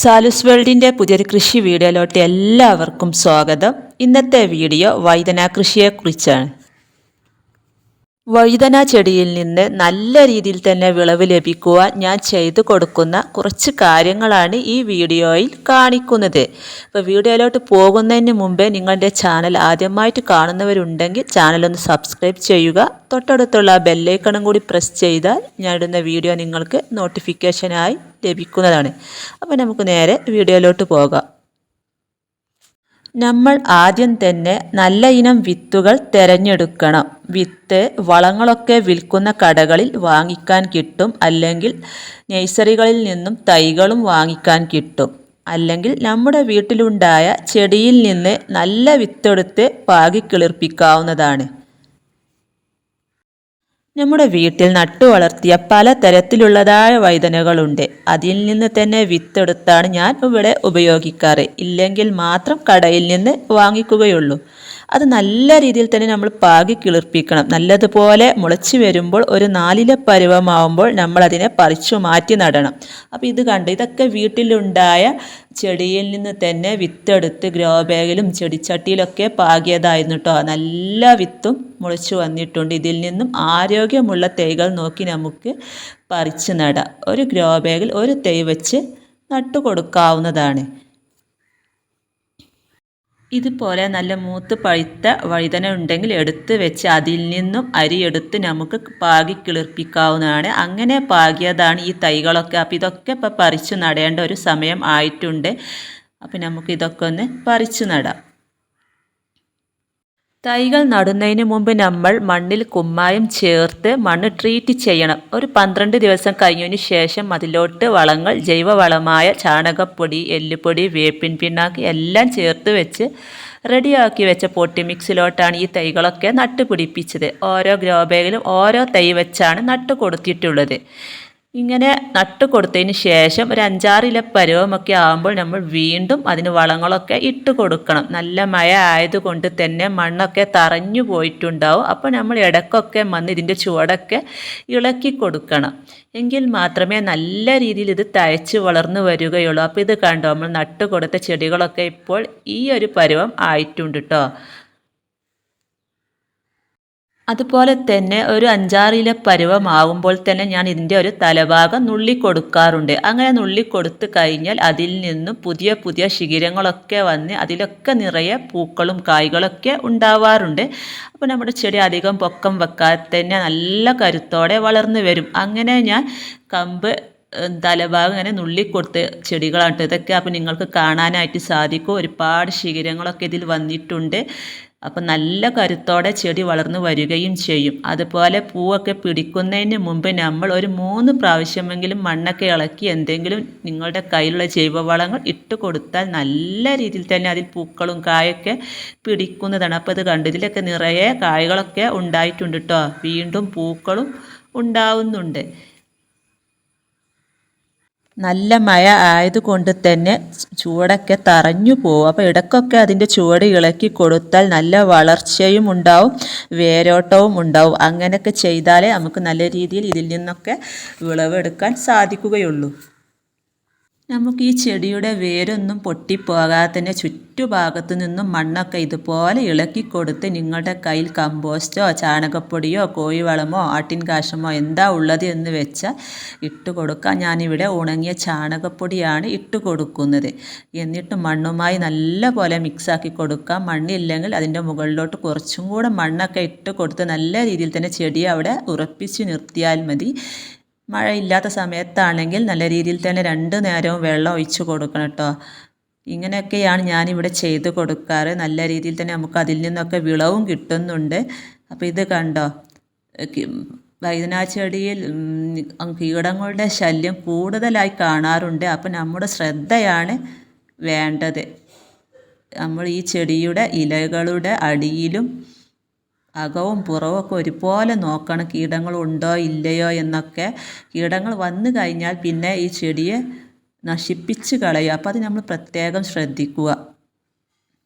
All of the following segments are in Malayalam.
സാലൂസ് വേൾഡിൻ്റെ പുതിയൊരു കൃഷി വീഡിയോയിലോട്ട് എല്ലാവർക്കും സ്വാഗതം. ഇന്നത്തെ വീഡിയോ വഴുതന കൃഷിയെക്കുറിച്ചാണ്. വഴുതന ചെടിയിൽ നിന്ന് നല്ല രീതിയിൽ തന്നെ വിളവ് ലഭിക്കുവാൻ ഞാൻ ചെയ്തു കൊടുക്കുന്ന കുറച്ച് കാര്യങ്ങളാണ് ഈ വീഡിയോയിൽ കാണിക്കുന്നത്. അപ്പോൾ വീഡിയോയിലോട്ട് പോകുന്നതിന് മുമ്പേ നിങ്ങളുടെ ചാനൽ ആദ്യമായിട്ട് കാണുന്നവരുണ്ടെങ്കിൽ ചാനലൊന്ന് സബ്സ്ക്രൈബ് ചെയ്യുക. തൊട്ടടുത്തുള്ള ബെല്ലൈക്കണും കൂടി പ്രസ് ചെയ്താൽ ഞാൻ ഇടുന്ന വീഡിയോ നിങ്ങൾക്ക് നോട്ടിഫിക്കേഷനായി ലഭിക്കുന്നതാണ്. അപ്പോൾ നമുക്ക് നേരെ വീഡിയോയിലോട്ട് പോകാം. നമ്മൾ ആദ്യം തന്നെ നല്ല ഇനം വിത്തുകൾ തിരഞ്ഞെടുക്കണം. വിത്ത് വളങ്ങളൊക്കെ വിൽക്കുന്ന കടകളിൽ വാങ്ങിക്കാൻ കിട്ടും, അല്ലെങ്കിൽ നഴ്സറികളിൽ നിന്നും തൈകളും വാങ്ങിക്കാൻ കിട്ടും. അല്ലെങ്കിൽ നമ്മുടെ വീട്ടിലുണ്ടായ ചെടിയിൽ നിന്ന് നല്ല വിത്തെടുത്ത് പാകി കിളിർപ്പിക്കാവുന്നതാണ്. നമ്മുടെ വീട്ടിൽ നട്ടു വളർത്തിയ പല തരത്തിലുള്ളതായ വഴുതനകളുണ്ട്. അതിൽ നിന്ന് തന്നെ വിത്തെടുത്താണ് ഞാൻ ഇവിടെ ഉപയോഗിക്കാറ്. ഇല്ലെങ്കിൽ മാത്രം കടയിൽ നിന്ന് വാങ്ങിക്കുകയുള്ളൂ. അത് നല്ല രീതിയിൽ തന്നെ നമ്മൾ പാകി കിളിർപ്പിക്കണം. നല്ലതുപോലെ മുളച്ച് വരുമ്പോൾ ഒരു 4 പരുവമാവുമ്പോൾ നമ്മൾ അതിനെ പറിച്ചു മാറ്റി നടണം. അപ്പോൾ ഇത് കണ്ട് ഇതൊക്കെ വീട്ടിലുണ്ടായ ചെടിയിൽ നിന്ന് തന്നെ വിത്തെടുത്ത് ഗ്രോ ബാഗിലും ചെടിച്ചട്ടിയിലൊക്കെ പാകിയതായിരുന്നു കേട്ടോ. നല്ല വിത്തും മുളച്ചു വന്നിട്ടുണ്ട്. ഇതിൽ നിന്നും ആരോഗ്യമുള്ള തൈകൾ നോക്കി നമുക്ക് പറിച്ച് നടാം. ഒരു ഗ്രോ ബാഗിൽ ഒരു തൈ വെച്ച് നട്ടു കൊടുക്കാവുന്നതാണ്. ഇതുപോലെ നല്ല മൂത്ത് പഴുത്ത വഴുതന ഉണ്ടെങ്കിൽ എടുത്ത് വെച്ച് അതിൽ നിന്നും അരിയെടുത്ത് നമുക്ക് പാകി കിളിർപ്പിക്കാവുന്നതാണ്. അങ്ങനെ പാകിയതാണ് ഈ തൈകളൊക്കെ. അപ്പോൾ ഇതൊക്കെ ഇപ്പോൾ പറിച്ചു നടേണ്ട ഒരു സമയം ആയിട്ടുണ്ട്. അപ്പോൾ നമുക്ക് ഇതൊക്കെ ഒന്ന് പറിച്ചു നടാം. തൈകൾ നടുന്നതിന് മുമ്പ് നമ്മൾ മണ്ണിൽ കുമ്മായം ചേർത്ത് മണ്ണ് ട്രീറ്റ് ചെയ്യണം. ഒരു 12 ദിവസം കഴിഞ്ഞതിന് ശേഷം അതിലോട്ട് വളങ്ങൾ ജൈവവളമായ ചാണകപ്പൊടി, എല്ലുപൊടി, വേപ്പിൻ പിണ്ണാക്ക് എല്ലാം ചേർത്ത് വെച്ച് റെഡിയാക്കി വെച്ച പൊട്ടി മിക്സിലോട്ടാണ് ഈ തൈകളൊക്കെ നട്ടുപിടിപ്പിച്ചത്. ഓരോ ഗ്രോ ബാഗിലും ഓരോ തൈ വെച്ചാണ് നട്ടു കൊടുത്തിട്ടുള്ളത്. ഇങ്ങനെ നട്ടു കൊടുത്തതിന് ശേഷം ഒരു 5-6 ഇല പരുവമൊക്കെ ആകുമ്പോൾ നമ്മൾ വീണ്ടും അതിന് വളങ്ങളൊക്കെ ഇട്ട് കൊടുക്കണം. നല്ല മഴ ആയതുകൊണ്ട് തന്നെ മണ്ണൊക്കെ തറഞ്ഞു പോയിട്ടുണ്ടാവും. അപ്പോൾ നമ്മൾ ഇടയ്ക്കൊക്കെ വന്ന് ഇതിൻ്റെ ചുവടൊക്കെ ഇളക്കി കൊടുക്കണം. എങ്കിൽ മാത്രമേ നല്ല രീതിയിൽ ഇത് തഴച്ച് വളർന്നു വരികയുള്ളൂ. അപ്പോൾ ഇത് കണ്ടോ, നമ്മൾ നട്ടു കൊടുത്ത ചെടികളൊക്കെ ഇപ്പോൾ ഈ ഒരു പരുവം ആയിട്ടുണ്ട് കേട്ടോ. അതുപോലെ തന്നെ ഒരു 5-6 ഇല പരുവമാകുമ്പോൾ തന്നെ ഞാൻ ഇതിൻ്റെ ഒരു തലഭാഗം നുള്ളി കൊടുക്കാറുണ്ട്. അങ്ങനെ നുള്ളി കൊടുത്ത് കഴിഞ്ഞാൽ അതിൽ നിന്നും പുതിയ പുതിയ ശിഖരങ്ങളൊക്കെ വന്ന് അതിലൊക്കെ നിറയെ പൂക്കളും കായ്കളൊക്കെ ഉണ്ടാവാറുണ്ട്. അപ്പോൾ നമ്മുടെ ചെടി അധികം പൊക്കം വെക്കാതെ തന്നെ നല്ല കരുത്തോടെ വളർന്നു വരും. അങ്ങനെ ഞാൻ കമ്പ് തലഭാഗം ഇങ്ങനെ നുള്ളിക്കൊടുത്ത് ചെടികളാണ് ഇതൊക്കെ. അപ്പോൾ നിങ്ങൾക്ക് കാണാനായിട്ട് സാധിക്കും, ഒരുപാട് ശിഖരങ്ങളൊക്കെ ഇതിൽ വന്നിട്ടുണ്ട്. അപ്പം നല്ല കരുത്തോടെ ചെടി വളർന്നു വരികയും ചെയ്യും. അതുപോലെ പൂവൊക്കെ പിടിക്കുന്നതിന് മുമ്പ് നമ്മൾ ഒരു 3 പ്രാവശ്യമെങ്കിലും മണ്ണൊക്കെ ഇളക്കി എന്തെങ്കിലും നിങ്ങളുടെ കയ്യിലുള്ള ജൈവവളങ്ങൾ ഇട്ട് കൊടുത്താൽ നല്ല രീതിയിൽ തന്നെ അതിൽ പൂക്കളും കായൊക്കെ പിടിക്കുന്നതാണ്. അപ്പോൾ ഇത് കണ്ടു, ഇതിലൊക്കെ നിറയെ കായ്കളൊക്കെ ഉണ്ടായിട്ടുണ്ട് കേട്ടോ. വീണ്ടും പൂക്കളും ഉണ്ടാവുന്നുണ്ട്. നല്ല മഴ ആയതുകൊണ്ട് തന്നെ ചുവടൊക്കെ തറഞ്ഞു പോകും. അപ്പോൾ ഇടയ്ക്കൊക്കെ അതിൻ്റെ ചുവട് ഇളക്കി കൊടുത്താൽ നല്ല വളർച്ചയും ഉണ്ടാവും, വേരോട്ടവും ഉണ്ടാവും. അങ്ങനെയൊക്കെ ചെയ്താലേ നമുക്ക് നല്ല രീതിയിൽ ഇതിൽ നിന്നൊക്കെ വിളവെടുക്കാൻ സാധിക്കുകയുള്ളൂ. നമുക്ക് ഈ ചെടിയുടെ വേരൊന്നും പൊട്ടിപ്പോകാതെ തന്നെ ചുറ്റുഭാഗത്തു നിന്നും മണ്ണൊക്കെ ഇതുപോലെ ഇളക്കി കൊടുത്ത് നിങ്ങളുടെ കയ്യിൽ കമ്പോസ്റ്റോ ചാണകപ്പൊടിയോ കോഴിവളമോ ആട്ടിൻ കാശമോ എന്താ ഉള്ളത് എന്ന് വെച്ചാൽ ഇട്ട് കൊടുക്കാം. ഞാനിവിടെ ഉണങ്ങിയ ചാണകപ്പൊടിയാണ് ഇട്ട് കൊടുക്കുന്നത്. എന്നിട്ട് മണ്ണുമായി നല്ല പോലെ മിക്സാക്കി കൊടുക്കാം. മണ്ണില്ലെങ്കിൽ അതിൻ്റെ മുകളിലോട്ട് കുറച്ചും കൂടെ മണ്ണൊക്കെ ഇട്ട് കൊടുത്ത് നല്ല രീതിയിൽ തന്നെ ചെടിയെ അവിടെ ഉറപ്പിച്ച് നിർത്തിയാൽ മതി. മഴയില്ലാത്ത സമയത്താണെങ്കിൽ നല്ല രീതിയിൽ തന്നെ 2 നേരവും വെള്ളം ഒഴിച്ച് കൊടുക്കണം കേട്ടോ. ഇങ്ങനെയൊക്കെയാണ് ഞാനിവിടെ ചെയ്ത് കൊടുക്കാറ്. നല്ല രീതിയിൽ തന്നെ നമുക്ക് അതിൽ നിന്നൊക്കെ വിളവും കിട്ടുന്നുണ്ട്. അപ്പോൾ ഇത് കണ്ടോ, വഴുതന ചെടിയിൽ കീടങ്ങളുടെ ശല്യം കൂടുതലായി കാണാറുണ്ട്. അപ്പോൾ നമ്മുടെ ശ്രദ്ധയാണ് വേണ്ടത്. നമ്മൾ ഈ ചെടിയുടെ ഇലകളുടെ അടിയിലും അകവും പുറവും ഒക്കെ ഒരുപോലെ നോക്കണം, കീടങ്ങൾ ഉണ്ടോ ഇല്ലയോ എന്നൊക്കെ. കീടങ്ങൾ വന്നു കഴിഞ്ഞാൽ പിന്നെ ഈ ചെടിയെ നശിപ്പിച്ച് കളയും. അപ്പോൾ അത് നമ്മൾ പ്രത്യേകം ശ്രദ്ധിക്കുക.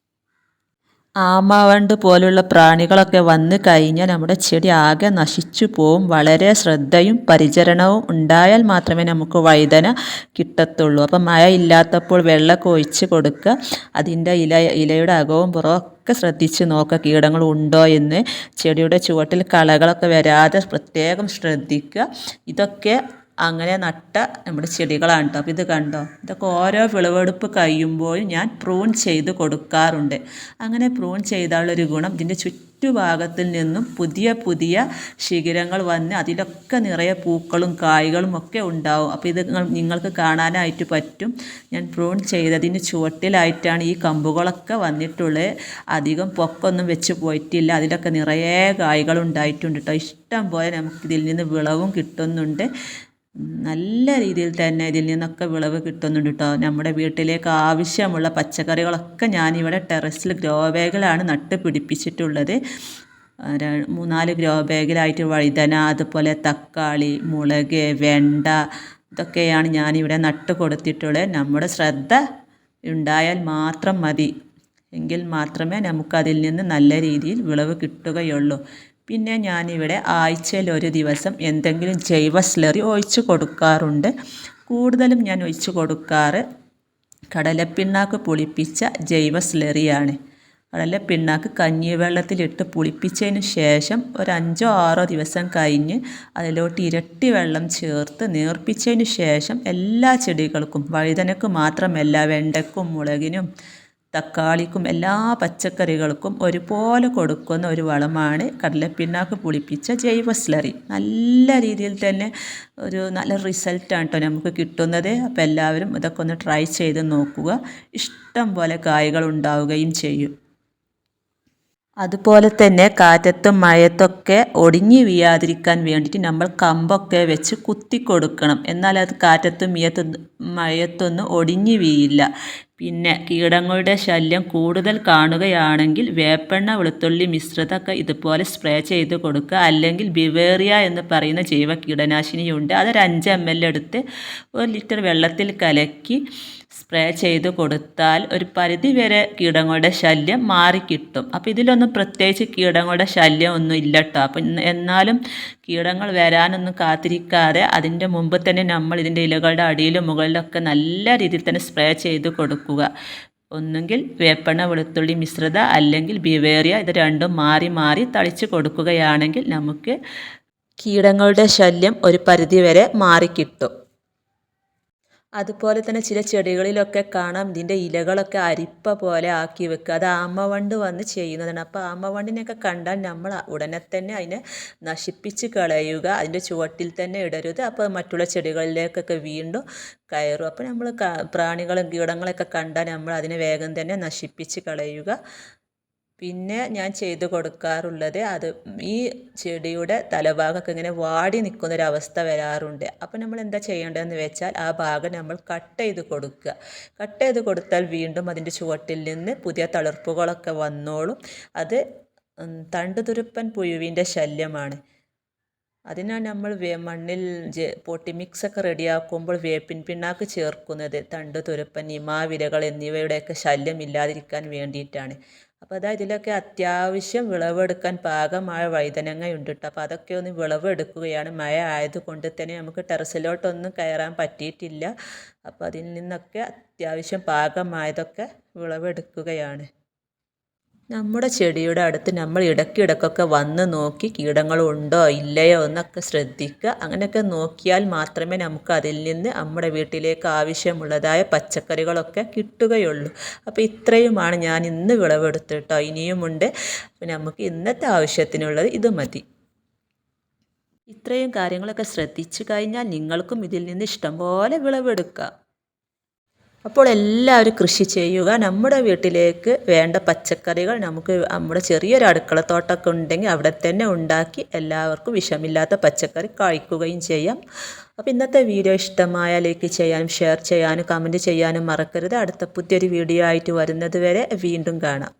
ആമവണ്ട് പോലുള്ള പ്രാണികളൊക്കെ വന്നു കഴിഞ്ഞാൽ നമ്മുടെ ചെടി ആകെ നശിച്ചു പോവും. വളരെ ശ്രദ്ധയും പരിചരണവും ഉണ്ടായാൽ മാത്രമേ നമുക്ക് വഴുതന കിട്ടത്തുള്ളൂ. അപ്പം മഴ ഇല്ലാത്തപ്പോൾ വെള്ളമൊക്കെ ഒഴിച്ച് കൊടുക്കുക. അതിൻ്റെ ഇലയുടെ അകവും പുറവും ഒക്കെ ശ്രദ്ധിച്ച് നോക്കുക കീടങ്ങൾ ഉണ്ടോ എന്ന്. ചെടിയുടെ ചുവട്ടിൽ കളകളൊക്കെ വരാതെ പ്രത്യേകം ശ്രദ്ധിക്കുക. ഇതൊക്കെ അങ്ങനെ നട്ട നമ്മുടെ ചെടികളാണ് കേട്ടോ. അപ്പോൾ ഇത് കണ്ടോ, ഇതൊക്കെ ഓരോ വിളവെടുപ്പ് കഴിയുമ്പോഴും ഞാൻ പ്രൂൺ ചെയ്ത് കൊടുക്കാറുണ്ട്. അങ്ങനെ പ്രൂൺ ചെയ്താലുള്ളൊരു ഗുണം, ഇതിൻ്റെ ചുറ്റുഭാഗത്തിൽ നിന്നും പുതിയ പുതിയ ശിഖരങ്ങൾ വന്ന് അതിലൊക്കെ നിറയെ പൂക്കളും കായ്കളും ഒക്കെ ഉണ്ടാവും. അപ്പോൾ ഇത് നിങ്ങൾക്ക് കാണാനായിട്ട് പറ്റും. ഞാൻ പ്രൂൺ ചെയ്തതിന് ചുവട്ടിലായിട്ടാണ് ഈ കമ്പുകളൊക്കെ വന്നിട്ടുള്ളത്. അധികം പൊക്കൊന്നും വെച്ച് പോയിട്ടില്ല. അതിലൊക്കെ നിറയെ കായ്കൾ ഉണ്ടായിട്ടുണ്ട് കേട്ടോ. ഇഷ്ടം പോലെ നമുക്കിതിൽ നിന്ന് വിളവും കിട്ടുന്നുണ്ട്. നല്ല രീതിയിൽ തന്നെ ഇതിൽ നിന്നൊക്കെ വിളവ് കിട്ടുന്നുണ്ട് കേട്ടോ. നമ്മുടെ വീട്ടിലേക്ക് ആവശ്യമുള്ള പച്ചക്കറികളൊക്കെ ഞാനിവിടെ ടെറസിൽ ഗ്രോ ബാഗിലാണ് നട്ട് പിടിപ്പിച്ചിട്ടുള്ളത്. 3-4 ഗ്രോ ബാഗിലായിട്ട് വഴുതന, അതുപോലെ തക്കാളി, മുളക്, വെണ്ട, ഇതൊക്കെയാണ് ഞാനിവിടെ നട്ട് കൊടുത്തിട്ടുള്ളത്. നമ്മുടെ ശ്രദ്ധ ഉണ്ടായാൽ മാത്രം മതി. എങ്കിൽ മാത്രമേ നമുക്കതിൽ നിന്ന് നല്ല രീതിയിൽ വിളവ് കിട്ടുകയുള്ളൂ. പിന്നെ ഞാനിവിടെ ആഴ്ചയിൽ ഒരു ദിവസം എന്തെങ്കിലും ജൈവ സ്ലറി ഒഴിച്ച് കൊടുക്കാറുണ്ട്. കൂടുതലും ഞാൻ ഒഴിച്ച് കൊടുക്കാറ് കടലപ്പിണ്ണാക്ക് പുളിപ്പിച്ച ജൈവ സ്ലറിയാണ്. കടലപ്പിണ്ണാക്ക് കഞ്ഞിവെള്ളത്തിലിട്ട് പുളിപ്പിച്ചതിന് ശേഷം ഒരു 5-6 ദിവസം കഴിഞ്ഞ് അതിലോട്ട് ഇരട്ടി വെള്ളം ചേർത്ത് നേർപ്പിച്ചതിന് ശേഷം എല്ലാ ചെടികൾക്കും, വഴുതനക്ക് മാത്രമല്ല വെണ്ടയ്ക്കും മുളകിനും തക്കാളിക്കും എല്ലാ പച്ചക്കറികൾക്കും ഒരുപോലെ കൊടുക്കുന്ന ഒരു വളമാണ് കടലപ്പിണ്ണാക്ക് പുളിപ്പിച്ച ജൈവ സ്ലറി. നല്ല രീതിയിൽ തന്നെ ഒരു നല്ല റിസൾട്ടാണ് കേട്ടോ നമുക്ക് കിട്ടുന്നത്. അപ്പോൾ എല്ലാവരും ഇതൊക്കെ ഒന്ന് ട്രൈ ചെയ്ത് നോക്കുക. ഇഷ്ടം പോലെ കായ്കൾ ഉണ്ടാവുകയും ചെയ്യും. അതുപോലെ തന്നെ കാറ്റത്തും മഴയത്തൊക്കെ ഒടിഞ്ഞു വീഴാതിരിക്കാൻ വേണ്ടിയിട്ട് നമ്മൾ കമ്പൊക്കെ വെച്ച് കുത്തി കൊടുക്കണം. എന്നാൽ അത് കാറ്റത്തും മഴയത്തൊന്നും ഒടിഞ്ഞു വീഴില്ല. പിന്നെ കീടങ്ങളുടെ ശല്യം കൂടുതൽ കാണുകയാണെങ്കിൽ വേപ്പെണ്ണ വെളുത്തുള്ളി മിശ്രിതമൊക്കെ ഇതുപോലെ സ്പ്രേ ചെയ്ത് കൊടുക്കുക. അല്ലെങ്കിൽ ബിവേറിയ എന്ന് പറയുന്ന ജൈവ കീടനാശിനിയുണ്ട്. അതൊരു 5 ml എടുത്ത് 1 ലിറ്റർ വെള്ളത്തിൽ കലക്കി സ്പ്രേ ചെയ്ത് കൊടുത്താൽ ഒരു പരിധി വരെ കീടങ്ങളുടെ ശല്യം മാറിക്കിട്ടും. അപ്പോൾ ഇതിലൊന്നും പ്രത്യേകിച്ച് കീടങ്ങളുടെ ശല്യം ഒന്നും ഇല്ല കേട്ടോ. അപ്പം എന്നാലും കീടങ്ങൾ വരാനൊന്നും കാത്തിരിക്കാതെ അതിൻ്റെ മുമ്പ് തന്നെ നമ്മൾ ഇതിൻ്റെ ഇലകളുടെ അടിയിലും മുകളിലൊക്കെ നല്ല രീതിയിൽ തന്നെ സ്പ്രേ ചെയ്ത് കൊടുക്കുക. ഒന്നുകിൽ വേപ്പെണ്ണ വെളുത്തുള്ളി മിശ്രിത അല്ലെങ്കിൽ ബിവേറിയ, ഇത് രണ്ടും മാറി മാറി തളിച്ച് കൊടുക്കുകയാണെങ്കിൽ നമുക്ക് കീടങ്ങളുടെ ശല്യം ഒരു പരിധി വരെ മാറിക്കിട്ടും. അതുപോലെ തന്നെ ചില ചെടികളിലൊക്കെ കാണാം ഇതിൻ്റെ ഇലകളൊക്കെ അരിപ്പ പോലെ ആക്കി വെക്കുക. അത് ആമവണ്ട് വന്ന് ചെയ്യുന്നതാണ്. അപ്പോൾ ആമവണ്ടിനെയൊക്കെ കണ്ടാൽ നമ്മൾ ഉടനെ തന്നെ അതിനെ നശിപ്പിച്ച് കളയുക. അതിൻ്റെ ചുവട്ടിൽ തന്നെ ഇടരുത്. അപ്പോൾ മറ്റുള്ള ചെടികളിലേക്കൊക്കെ വീണ്ടും കയറും. അപ്പോൾ നമ്മൾ പ്രാണികളും കീടങ്ങളൊക്കെ കണ്ടാൽ നമ്മൾ അതിനെ വേഗം തന്നെ നശിപ്പിച്ച് കളയുക. പിന്നെ ഞാൻ ചെയ്ത് കൊടുക്കാറുള്ളത്, അത് ഈ ചെടിയുടെ തലഭാഗമൊക്കെ ഇങ്ങനെ വാടി നിൽക്കുന്നൊരവസ്ഥ വരാറുണ്ട്. അപ്പോൾ നമ്മൾ എന്താ ചെയ്യേണ്ടതെന്ന് വെച്ചാൽ ആ ഭാഗം നമ്മൾ കട്ട് ചെയ്ത് കൊടുക്കുക. കട്ട് ചെയ്ത് കൊടുത്താൽ വീണ്ടും അതിൻ്റെ ചുവട്ടിൽ നിന്ന് പുതിയ തളിർപ്പുകളൊക്കെ വന്നോളും. അത് തണ്ടുതുരുപ്പൻ പുഴുവിൻ്റെ ശല്യമാണ്. അതിനാണ് നമ്മൾ മണ്ണിൽ പോട്ടി മിക്സൊക്കെ റെഡിയാക്കുമ്പോൾ വേപ്പിൻ പിണ്ണാക്ക് ചേർക്കുന്നത്. തണ്ടുതുരുപ്പൻ, ഇമാവിരകൾ എന്നിവയുടെയൊക്കെ ശല്യം ഇല്ലാതിരിക്കാൻ വേണ്ടിയിട്ടാണ്. അപ്പോൾ ഇതിലൊക്കെ അത്യാവശ്യം വിളവെടുക്കാൻ പാകമായ വഴുതനങ്ങയുണ്ട് കേട്ടോ. അപ്പോൾ അതൊക്കെ ഒന്ന് വിളവെടുക്കുകയാണ്. മഴ ആയതുകൊണ്ട് തന്നെ നമുക്ക് ടെറസിലോട്ടൊന്നും കയറാൻ പറ്റിയിട്ടില്ല. അപ്പോൾ അതിൽ നിന്നൊക്കെ അത്യാവശ്യം പാകമായതൊക്കെ വിളവെടുക്കുകയാണ്. നമ്മുടെ ചെടിയുടെ അടുത്ത് നമ്മൾ ഇടയ്ക്കിടയ്ക്കൊക്കെ വന്ന് നോക്കി കീടങ്ങളുണ്ടോ ഇല്ലയോ എന്നൊക്കെ ശ്രദ്ധിക്കുക. അങ്ങനെയൊക്കെ നോക്കിയാൽ മാത്രമേ നമുക്ക് അതിൽ നിന്ന് നമ്മുടെ വീട്ടിലേക്ക് ആവശ്യമുള്ളതായ പച്ചക്കറികളൊക്കെ കിട്ടുകയുള്ളൂ. അപ്പോൾ ഇത്രയുമാണ് ഞാൻ ഇന്ന് വിളവെടുത്തിട്ടോ. ഇനിയുമുണ്ട്. അപ്പോൾ നമുക്ക് ഇന്നത്തെ ആവശ്യത്തിനുള്ളത് ഇത് മതി. ഇത്രയും കാര്യങ്ങളൊക്കെ ശ്രദ്ധിച്ചു കഴിഞ്ഞാൽ നിങ്ങൾക്കും ഇതിൽ നിന്ന് ഇഷ്ടംപോലെ വിളവെടുക്കാം. അപ്പോൾ എല്ലാവരും കൃഷി ചെയ്യുക. നമ്മുടെ വീട്ടിലേക്ക് വേണ്ട പച്ചക്കറികൾ നമുക്ക് നമ്മുടെ ചെറിയൊരു അടുക്കളത്തോട്ടമൊക്കെ ഉണ്ടെങ്കിൽ അവിടെ തന്നെ ഉണ്ടാക്കി എല്ലാവർക്കും വിഷമില്ലാത്ത പച്ചക്കറി കഴിക്കുകയും ചെയ്യാം. അപ്പോൾ ഇന്നത്തെ വീഡിയോ ഇഷ്ടമായ ലൈക്ക് ചെയ്യാനും ഷെയർ ചെയ്യാനും കമൻറ്റ് ചെയ്യാനും മറക്കരുത്. അടുത്ത പുതിയൊരു വീഡിയോ ആയിട്ട് വരുന്നത് വരെ വീണ്ടും കാണാം.